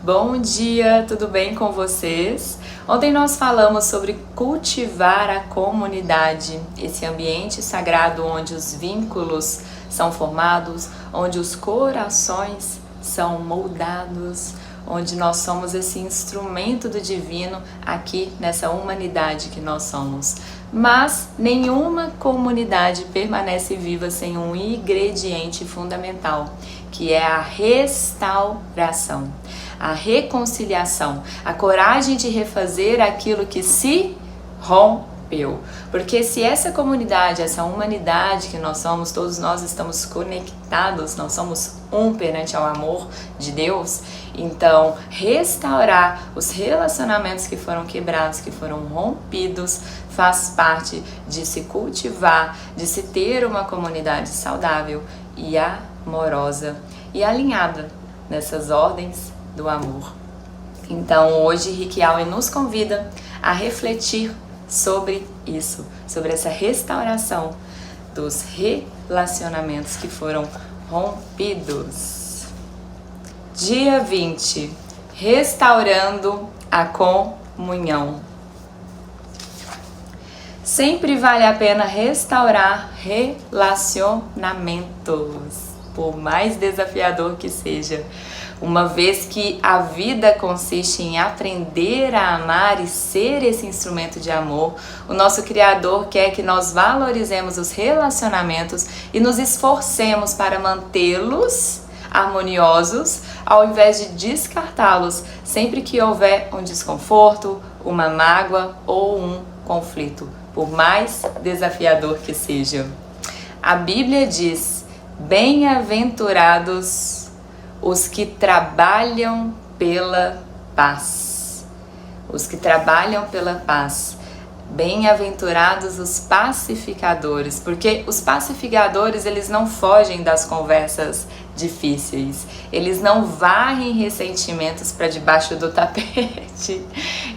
Bom dia, tudo bem com vocês? Ontem nós falamos sobre cultivar a comunidade, esse ambiente sagrado onde os vínculos são formados, onde os corações são moldados, onde nós somos esse instrumento do divino aqui nessa humanidade que nós somos. Mas nenhuma comunidade permanece viva sem um ingrediente fundamental, que é a restauração, a reconciliação, a coragem de refazer aquilo que se rompeu. Porque se essa comunidade, essa humanidade que nós somos, todos nós estamos conectados, nós somos um perante ao amor de Deus, então restaurar os relacionamentos que foram quebrados, que foram rompidos, faz parte de se cultivar, de se ter uma comunidade saudável e amorosa e alinhada nessas ordens do amor. Então hoje Rick Allen nos convida a refletir sobre isso, sobre essa restauração dos relacionamentos que foram rompidos. Dia 20, restaurando a comunhão. Sempre vale a pena restaurar relacionamentos, por mais desafiador que seja. Uma vez que a vida consiste em aprender a amar e ser esse instrumento de amor, o nosso Criador quer que nós valorizemos os relacionamentos e nos esforcemos para mantê-los harmoniosos, ao invés de descartá-los sempre que houver um desconforto, uma mágoa ou um conflito, por mais desafiador que seja. A Bíblia diz: bem-aventurados os que trabalham pela paz. Os que trabalham pela paz. Bem-aventurados os pacificadores, porque os pacificadores, eles não fogem das conversas difíceis, eles não varrem ressentimentos para debaixo do tapete,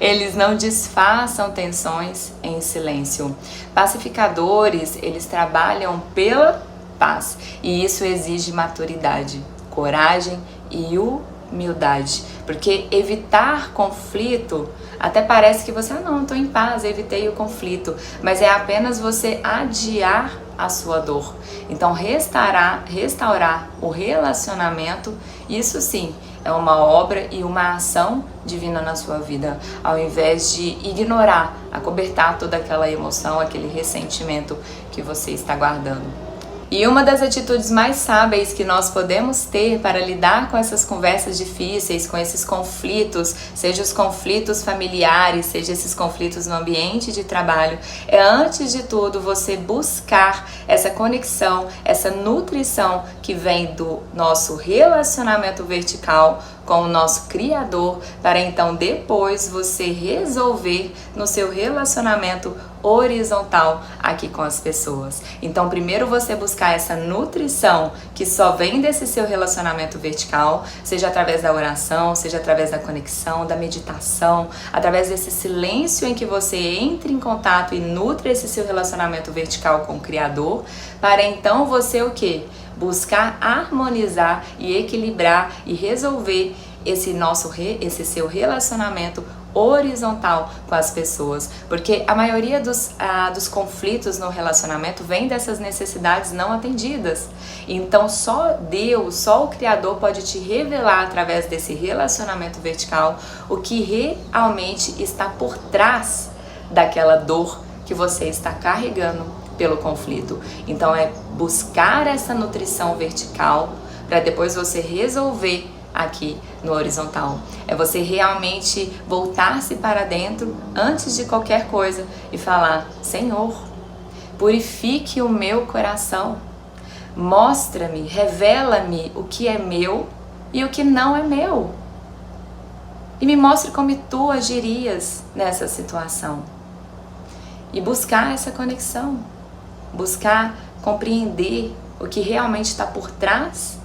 eles não disfarçam tensões em silêncio. Pacificadores, eles trabalham pela paz, e isso exige maturidade, coragem e humildade, porque evitar conflito até parece que você, não, estou em paz, evitei o conflito, mas é apenas você adiar a sua dor. Então restaurar o relacionamento, isso sim é uma obra e uma ação divina na sua vida, ao invés de ignorar, acobertar toda aquela emoção, aquele ressentimento que você está guardando. E uma das atitudes mais sábias que nós podemos ter para lidar com essas conversas difíceis, com esses conflitos, seja os conflitos familiares, seja esses conflitos no ambiente de trabalho, é antes de tudo você buscar essa conexão, essa nutrição que vem do nosso relacionamento vertical com o nosso Criador, para então depois você resolver no seu relacionamento horizontal aqui com as pessoas. Então primeiro você buscar essa nutrição que só vem desse seu relacionamento vertical, seja através da oração, seja através da conexão, da meditação, através desse silêncio em que você entra em contato e nutre esse seu relacionamento vertical com o Criador, para então você o quê? Buscar harmonizar e equilibrar e resolver esse seu relacionamento horizontal com as pessoas, porque a maioria dos conflitos no relacionamento vem dessas necessidades não atendidas. Então só Deus, só o Criador pode te revelar através desse relacionamento vertical o que realmente está por trás daquela dor que você está carregando pelo conflito. Então é buscar essa nutrição vertical para depois você resolver aqui no horizontal. É você realmente voltar-se para dentro antes de qualquer coisa e falar: Senhor, purifique o meu coração, mostra-me, revela-me o que é meu e o que não é meu, e me mostre como tu agirias nessa situação. E buscar essa conexão, buscar compreender o que realmente está por trás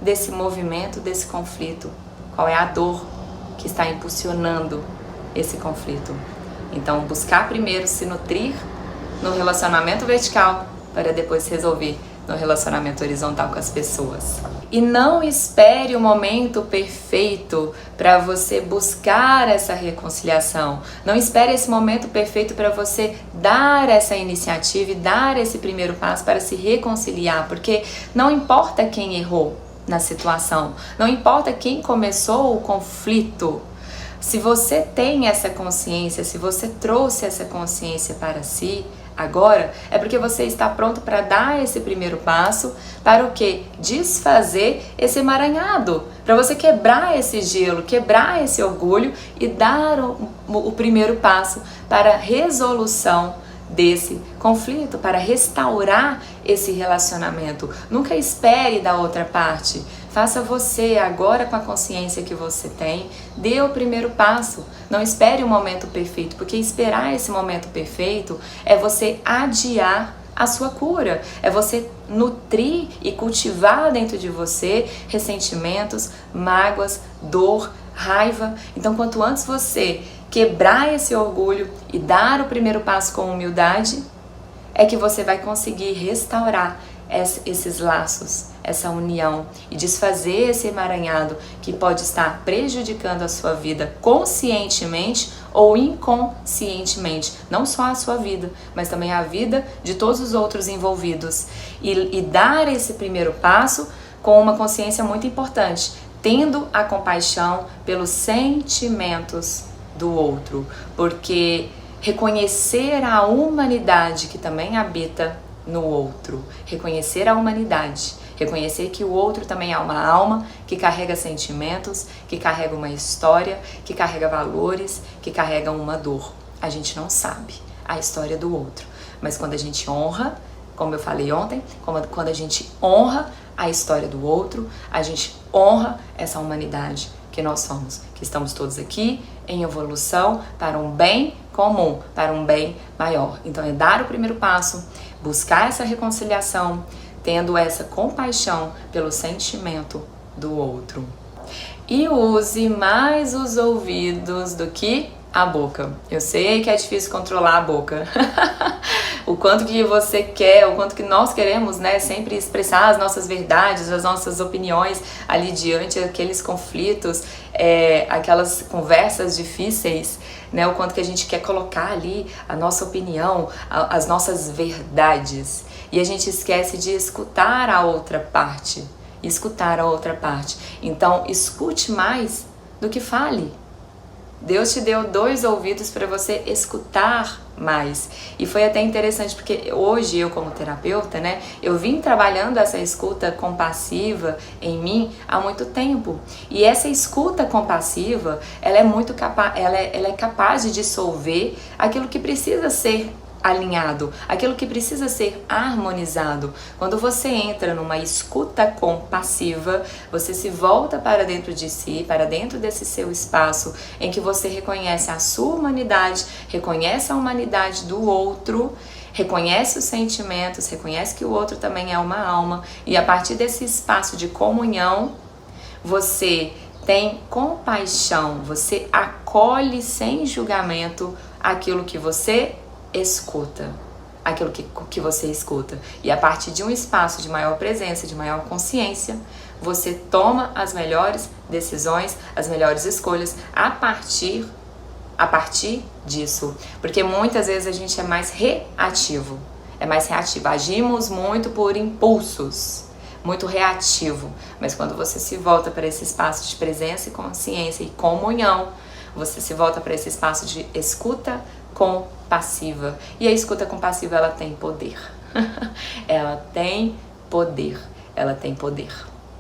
desse movimento, desse conflito. Qual é a dor que está impulsionando esse conflito? Então, buscar primeiro se nutrir no relacionamento vertical para depois resolver no relacionamento horizontal com as pessoas. E não espere o momento perfeito para você buscar essa reconciliação. Não espere esse momento perfeito para você dar essa iniciativa e dar esse primeiro passo para se reconciliar, porque não importa quem errou na situação, não importa quem começou o conflito. Se você tem essa consciência, se você trouxe essa consciência para si, agora é porque você está pronto para dar esse primeiro passo para o quê? Desfazer esse emaranhado, para você quebrar esse gelo, quebrar esse orgulho e dar o primeiro passo para a resolução desse conflito, para restaurar esse relacionamento. Nunca espere da outra parte. Faça você agora com a consciência que você tem, dê o primeiro passo. Não espere o momento perfeito, porque esperar esse momento perfeito é você adiar a sua cura, é você nutrir e cultivar dentro de você ressentimentos, mágoas, dor, raiva. Então, quanto antes você quebrar esse orgulho e dar o primeiro passo com humildade, é que você vai conseguir restaurar esses laços, essa união e desfazer esse emaranhado que pode estar prejudicando a sua vida conscientemente ou inconscientemente, não só a sua vida, mas também a vida de todos os outros envolvidos. E dar esse primeiro passo com uma consciência muito importante, tendo a compaixão pelos sentimentos do outro, porque reconhecer a humanidade que também habita no outro, reconhecer a humanidade, reconhecer que o outro também é uma alma que carrega sentimentos, que carrega uma história, que carrega valores, que carrega uma dor. A gente não sabe a história do outro, mas quando a gente honra, como eu falei ontem, quando a gente honra a história do outro, a gente honra essa humanidade que nós somos, que estamos todos aqui em evolução para um bem comum, para um bem maior. Então é dar o primeiro passo, buscar essa reconciliação, tendo essa compaixão pelo sentimento do outro. E use mais os ouvidos do que a boca. Eu sei que é difícil controlar a boca. O quanto que você quer, o quanto que nós queremos, né, sempre expressar as nossas verdades, as nossas opiniões ali diante daqueles conflitos, aquelas conversas difíceis, né, o quanto que a gente quer colocar ali a nossa opinião, as nossas verdades. E a gente esquece de escutar a outra parte. Escutar a outra parte. Então, escute mais do que fale. Deus te deu 2 ouvidos para você escutar mais. E foi até interessante porque hoje eu, como terapeuta, né, eu vim trabalhando essa escuta compassiva em mim há muito tempo. E essa escuta compassiva, ela é muito ela é capaz de dissolver aquilo que precisa ser alinhado, aquilo que precisa ser harmonizado. Quando você entra numa escuta compassiva, você se volta para dentro de si, para dentro desse seu espaço, em que você reconhece a sua humanidade, reconhece a humanidade do outro, reconhece os sentimentos, reconhece que o outro também é uma alma, e a partir desse espaço de comunhão, você tem compaixão, você acolhe sem julgamento aquilo que você escuta, aquilo que você escuta. E a partir de um espaço de maior presença, de maior consciência, você toma as melhores decisões, as melhores escolhas a partir disso. Porque muitas vezes a gente é mais reativo, agimos muito por impulsos, muito reativo. Mas quando você se volta para esse espaço de presença e consciência e comunhão, você se volta para esse espaço de escuta compassiva. E a escuta compassiva, ela tem poder. Ela tem poder. Ela tem poder.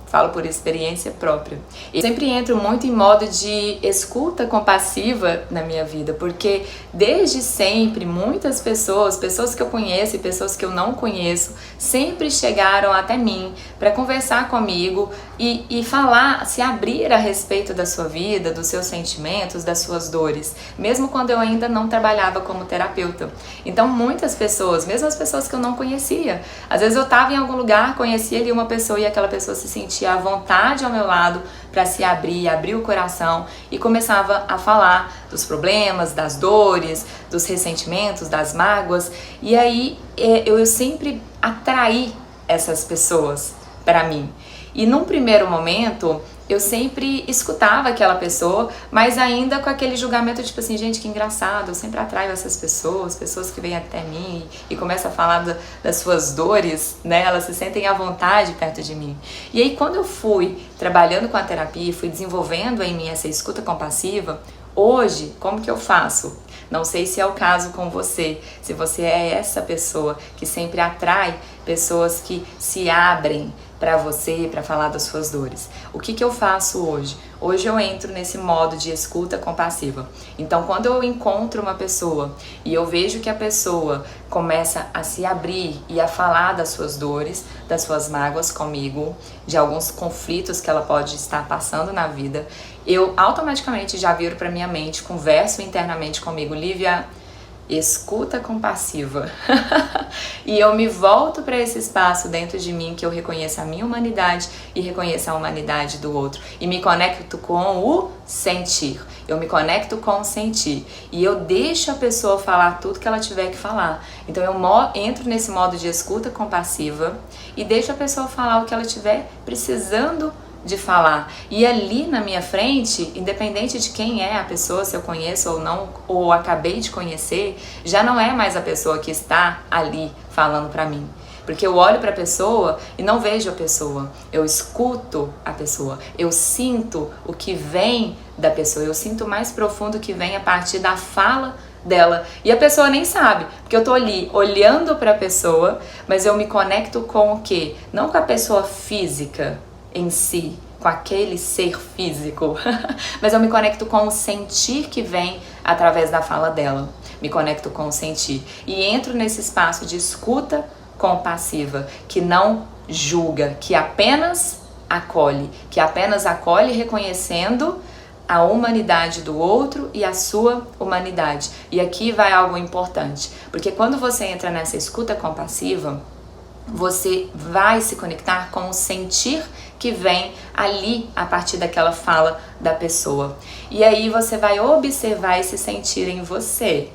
Falo por experiência própria. Eu sempre entro muito em modo de escuta compassiva na minha vida, porque desde sempre muitas pessoas que eu conheço e pessoas que eu não conheço, sempre chegaram até mim para conversar comigo e falar, se abrir a respeito da sua vida, dos seus sentimentos, das suas dores, mesmo quando eu ainda não trabalhava como terapeuta. Então muitas pessoas, mesmo as pessoas que eu não conhecia, às vezes eu estava em algum lugar, conhecia ali uma pessoa e aquela pessoa se sentia à vontade ao meu lado para se abrir o coração e começava a falar dos problemas, das dores, dos ressentimentos, das mágoas. E aí eu sempre atraí essas pessoas para mim. E num primeiro momento, eu sempre escutava aquela pessoa, mas ainda com aquele julgamento, tipo assim, gente, que engraçado, eu sempre atraio essas pessoas que vêm até mim e começam a falar das suas dores, né? Elas se sentem à vontade perto de mim. E aí, quando eu fui trabalhando com a terapia, fui desenvolvendo em mim essa escuta compassiva, hoje, como que eu faço? Não sei se é o caso com você, se você é essa pessoa que sempre atrai pessoas que se abrem para você, para falar das suas dores. O que eu faço hoje? Hoje eu entro nesse modo de escuta compassiva. Então, quando eu encontro uma pessoa e eu vejo que a pessoa começa a se abrir e a falar das suas dores, das suas mágoas comigo, de alguns conflitos que ela pode estar passando na vida, eu automaticamente já viro para minha mente, converso internamente comigo, Lívia, escuta compassiva. E eu me volto para esse espaço dentro de mim que eu reconheço a minha humanidade e reconheço a humanidade do outro. E me conecto com o sentir. Eu me conecto com o sentir. E eu deixo a pessoa falar tudo que ela tiver que falar. Então eu entro nesse modo de escuta compassiva e deixo a pessoa falar o que ela tiver precisando de falar. E ali na minha frente, independente de quem é a pessoa, se eu conheço ou não, ou acabei de conhecer, já não é mais a pessoa que está ali falando pra mim. Porque eu olho pra pessoa e não vejo a pessoa. Eu escuto a pessoa. Eu sinto o que vem da pessoa. Eu sinto mais profundo o que vem a partir da fala dela. E a pessoa nem sabe, porque eu tô ali olhando pra pessoa, mas eu me conecto com o quê? Não com a pessoa física em si, com aquele ser físico, mas eu me conecto com o sentir que vem através da fala dela. Me conecto com o sentir e entro nesse espaço de escuta compassiva, que não julga, que apenas acolhe reconhecendo a humanidade do outro e a sua humanidade. E aqui vai algo importante, porque quando você entra nessa escuta compassiva, você vai se conectar com o sentir que vem ali a partir daquela fala da pessoa. E aí você vai observar esse sentir em você.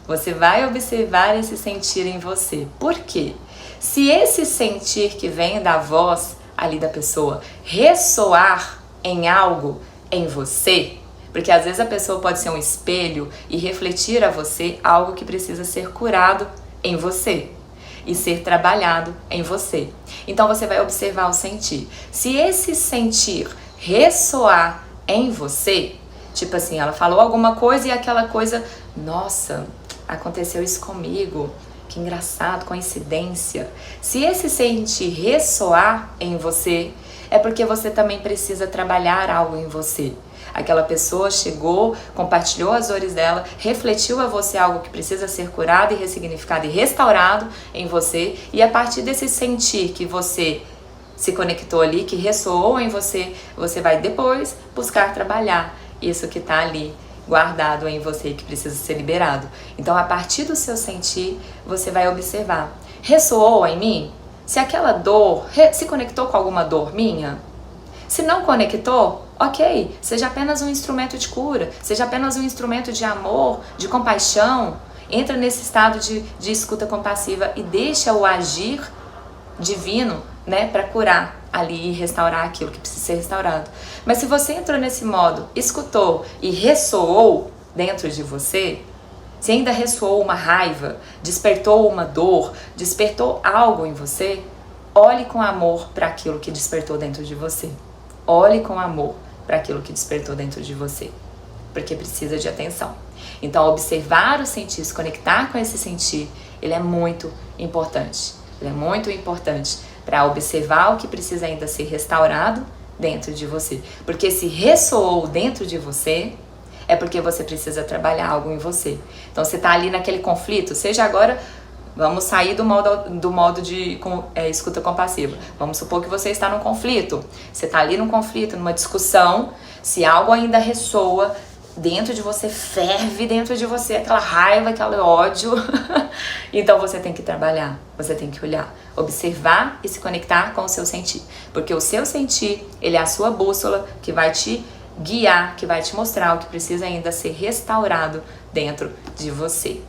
Você vai observar esse sentir em você. Por quê? Se esse sentir que vem da voz ali da pessoa ressoar em algo em você, porque às vezes a pessoa pode ser um espelho e refletir a você algo que precisa ser curado em você e ser trabalhado em você. Então você vai observar o sentir. Se esse sentir ressoar em você, tipo assim, ela falou alguma coisa e aquela coisa, nossa, aconteceu isso comigo, que engraçado, coincidência. Se esse sentir ressoar em você, é porque você também precisa trabalhar algo em você. Aquela pessoa chegou, compartilhou as dores dela, refletiu a você algo que precisa ser curado e ressignificado e restaurado em você. E a partir desse sentir que você se conectou ali, que ressoou em você, você vai depois buscar trabalhar isso que está ali guardado em você, que precisa ser liberado. Então, a partir do seu sentir, você vai observar. Ressoou em mim? Se aquela dor se conectou com alguma dor minha? Se não conectou, ok, seja apenas um instrumento de cura, seja apenas um instrumento de amor, de compaixão. Entra nesse estado de escuta compassiva e deixa o agir divino, né, para curar ali e restaurar aquilo que precisa ser restaurado. Mas se você entrou nesse modo, escutou e ressoou dentro de você, se ainda ressoou uma raiva, despertou uma dor, despertou algo em você, olhe com amor para aquilo que despertou dentro de você. Olhe com amor para aquilo que despertou dentro de você, porque precisa de atenção. Então, observar o sentir, se conectar com esse sentir, ele é muito importante. Ele é muito importante para observar o que precisa ainda ser restaurado dentro de você. Porque se ressoou dentro de você, é porque você precisa trabalhar algo em você. Então, você está ali naquele conflito, seja agora... Vamos sair do modo de escuta compassiva. Vamos supor que você está num conflito. Você está ali num conflito, numa discussão. Se algo ainda ressoa dentro de você, ferve dentro de você, aquela raiva, aquele ódio. Então você tem que trabalhar, você tem que olhar, observar e se conectar com o seu sentir. Porque o seu sentir, ele é a sua bússola que vai te guiar, que vai te mostrar o que precisa ainda ser restaurado dentro de você.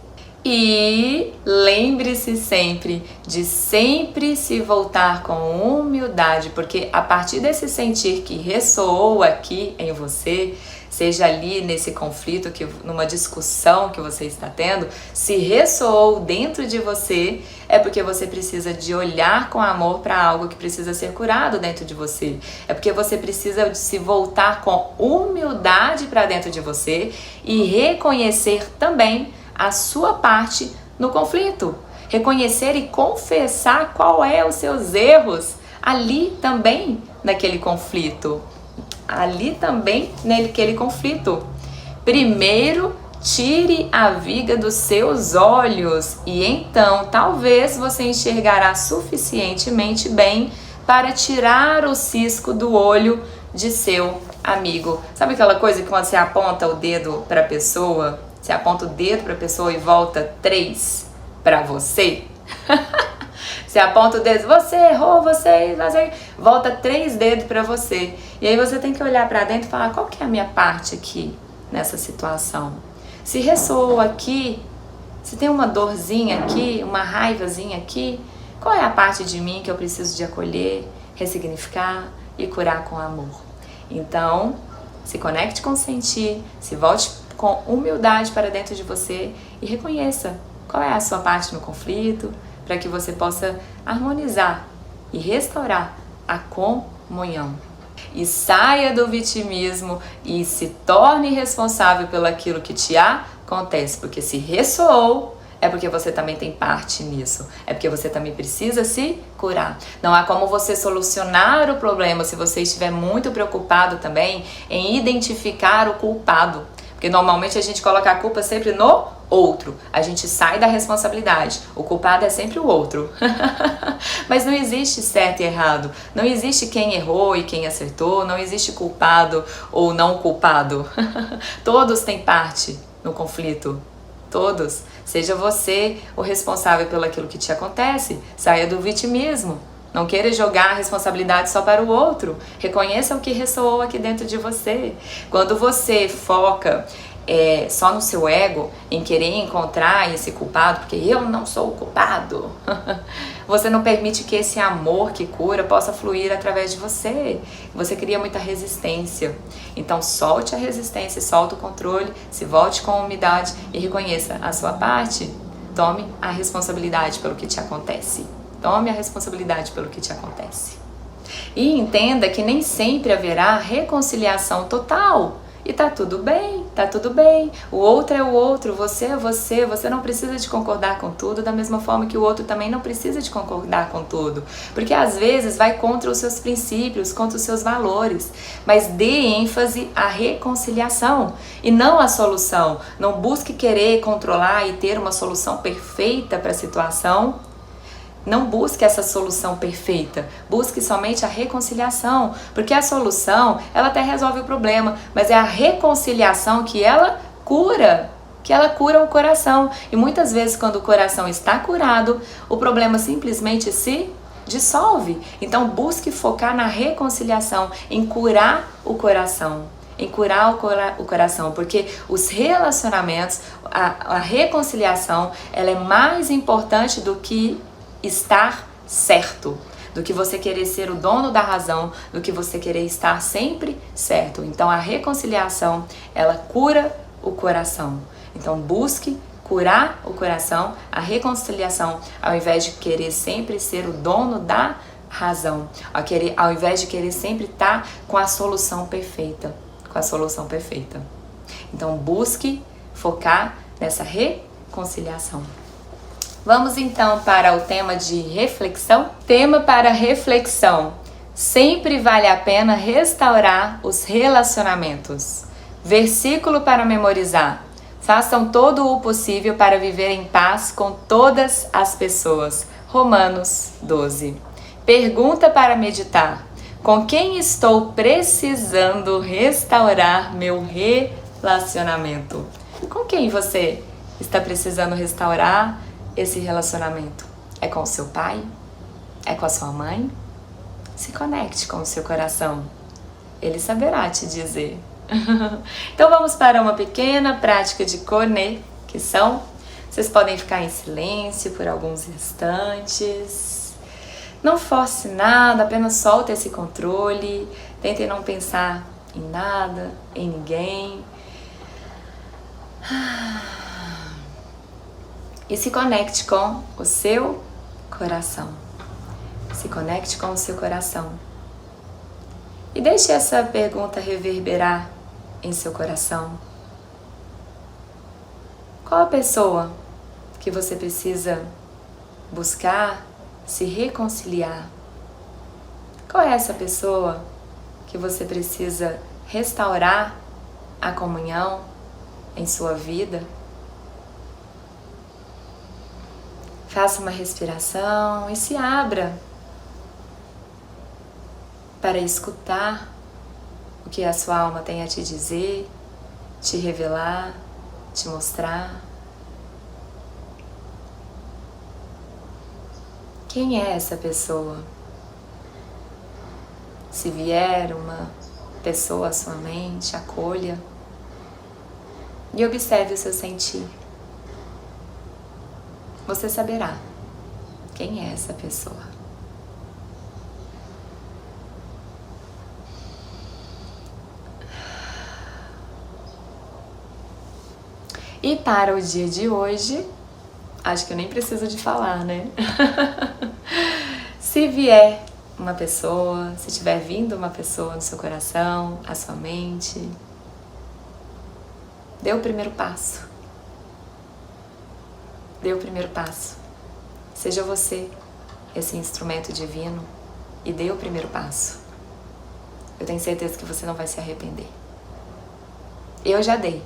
E lembre-se sempre de sempre se voltar com humildade, porque a partir desse sentir que ressoou aqui em você, seja ali nesse conflito, numa discussão que você está tendo, se ressoou dentro de você, é porque você precisa de olhar com amor para algo que precisa ser curado dentro de você. É porque você precisa de se voltar com humildade para dentro de você e reconhecer também a sua parte no conflito. Reconhecer e confessar qual é os seus erros ali também naquele conflito. Ali também naquele conflito. Primeiro, tire a viga dos seus olhos e então talvez você enxergará suficientemente bem para tirar o cisco do olho de seu amigo. Sabe aquela coisa que quando você aponta o dedo para a pessoa, você aponta o dedo para a pessoa e volta 3 para você? Você aponta o dedo, você errou, você volta 3 dedos para você. E aí você tem que olhar para dentro e falar, qual que é a minha parte aqui nessa situação? Se ressoou aqui, se tem uma dorzinha aqui, uma raivazinha aqui, qual é a parte de mim que eu preciso de acolher, ressignificar e curar com amor? Então, se conecte com o sentir, se volte com humildade para dentro de você e reconheça qual é a sua parte no conflito, para que você possa harmonizar e restaurar a comunhão. E saia do vitimismo e se torne responsável pelo aquilo que te acontece, porque se ressoou, é porque você também tem parte nisso, é porque você também precisa se curar. Não há como você solucionar o problema se você estiver muito preocupado também em identificar o culpado. Porque normalmente a gente coloca a culpa sempre no outro. A gente sai da responsabilidade. O culpado é sempre o outro. Mas não existe certo e errado. Não existe quem errou e quem acertou. Não existe culpado ou não culpado. Todos têm parte no conflito. Todos. Seja você o responsável pelo aquilo que te acontece. Saia do vitimismo. Não queira jogar a responsabilidade só para o outro. Reconheça o que ressoou aqui dentro de você. Quando você foca só no seu ego, em querer encontrar esse culpado, porque eu não sou o culpado, você não permite que esse amor que cura possa fluir através de você. Você cria muita resistência. Então solte a resistência, solte o controle, se volte com humildade e reconheça a sua parte. Tome a responsabilidade pelo que te acontece. Tome a responsabilidade pelo que te acontece. E entenda que nem sempre haverá reconciliação total. E tá tudo bem, tá tudo bem. O outro é o outro, você é você. Você não precisa de concordar com tudo, da mesma forma que o outro também não precisa de concordar com tudo. Porque às vezes vai contra os seus princípios, contra os seus valores. Mas dê ênfase à reconciliação e não à solução. Não busque querer controlar e ter uma solução perfeita para a situação. Não busque essa solução perfeita, busque somente a reconciliação, porque a solução, ela até resolve o problema, mas é a reconciliação que ela cura o coração. E muitas vezes quando o coração está curado, o problema simplesmente se dissolve. Então busque focar na reconciliação, em curar o coração. Em curar o coração, porque os relacionamentos, a reconciliação, ela é mais importante do que estar certo, do que você querer ser o dono da razão, do que você querer estar sempre certo. Então a reconciliação, ela cura o coração. Então busque curar o coração, a reconciliação, ao invés de querer sempre ser o dono da razão, ao invés de querer sempre estar com a solução perfeita, Então busque focar nessa reconciliação. Vamos então para o tema de reflexão. Tema para reflexão: sempre vale a pena restaurar os relacionamentos. Versículo para memorizar: façam todo o possível para viver em paz com todas as pessoas. Romanos 12. Pergunta para meditar: com quem estou precisando restaurar meu relacionamento? Com quem você está precisando restaurar esse relacionamento? É com o seu pai? É com a sua mãe? Se conecte com o seu coração. Ele saberá te dizer. Então vamos para uma pequena prática de conexão. Vocês podem ficar em silêncio por alguns instantes. Não force nada, apenas solte esse controle. Tente não pensar em nada, em ninguém. E se conecte com o seu coração. Se conecte com o seu coração. E deixe essa pergunta reverberar em seu coração. Qual a pessoa que você precisa buscar se reconciliar? Qual é essa pessoa que você precisa restaurar a comunhão em sua vida? Faça uma respiração e se abra para escutar o que a sua alma tem a te dizer, te revelar, te mostrar. Quem é essa pessoa? Se vier uma pessoa à sua mente, acolha e observe o seu sentir. Você saberá quem é essa pessoa. E para o dia de hoje, acho que eu nem preciso de falar, né? Se vier uma pessoa, se tiver vindo uma pessoa no seu coração, à sua mente, dê o primeiro passo. Dê o primeiro passo. Seja você esse instrumento divino e dê o primeiro passo. Eu tenho certeza que você não vai se arrepender. Eu já dei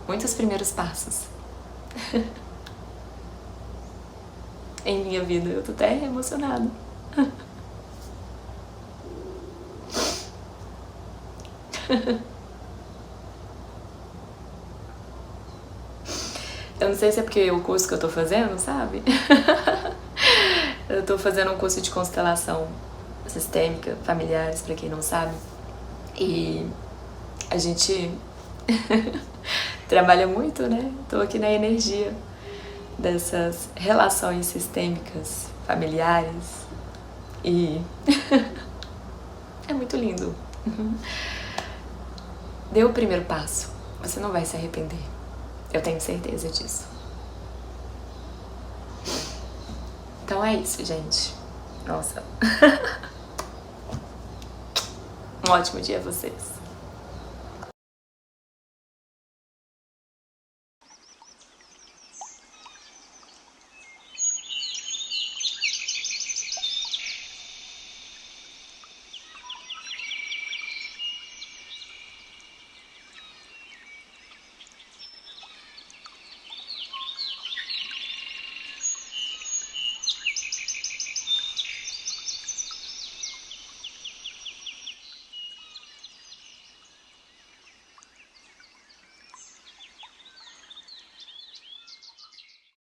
muitos primeiros passos em minha vida. Eu tô até emocionada. Eu não sei se é porque o curso que eu tô fazendo, sabe? Eu tô fazendo um curso de constelação sistêmica, familiares, pra quem não sabe. E a gente trabalha muito, né? Tô aqui na energia dessas relações sistêmicas, familiares. E é muito lindo. Dê o primeiro passo. Você não vai se arrepender. Eu tenho certeza disso. Então é isso, gente. Nossa. Um ótimo dia a vocês.